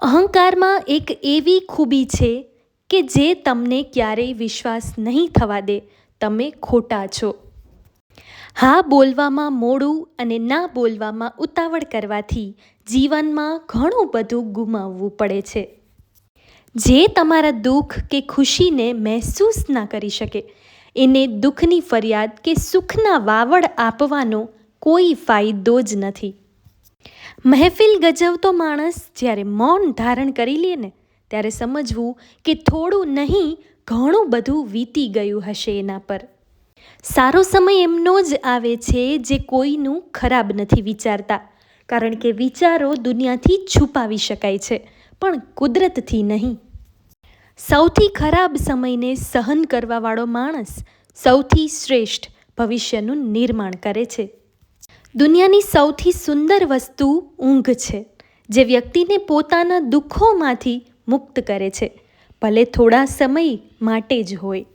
અહંકારમાં એક એવી ખૂબી છે કે જે તમને ક્યારેય વિશ્વાસ નહીં થવા દે તમે ખોટા છો. હા બોલવામાં મોડું અને ના બોલવામાં ઉતાવળ કરવાથી જીવનમાં ઘણું બધું ગુમાવવું પડે છે. જે તમારા દુઃખ કે ખુશીને મહેસૂસ ના કરી શકે એને દુઃખની ફરિયાદ કે સુખના વાવડ આપવાનો કોઈ ફાયદો જ નથી. મહેફિલ ગજવતો માણસ જ્યારે મૌન ધારણ કરી લે ને ત્યારે સમજવું કે થોડું નહીં ઘણું બધું વીતી ગયું હશે એના પર. સારો સમય એમનો જ આવે છે જે કોઈનું ખરાબ નથી વિચારતા, કારણ કે વિચારો દુનિયાથી છુપાવી શકાય છે પણ કુદરતથી નહીં. સૌથી ખરાબ સમયને સહન કરવાવાળો માણસ સૌથી શ્રેષ્ઠ ભવિષ્યનું નિર્માણ કરે છે. દુનિયાની સૌથી સુંદર વસ્તુ ઊંઘ છે, જે વ્યક્તિને પોતાના દુઃખોમાંથી મુક્ત કરે છે, ભલે થોડા સમય માટે જ હોય.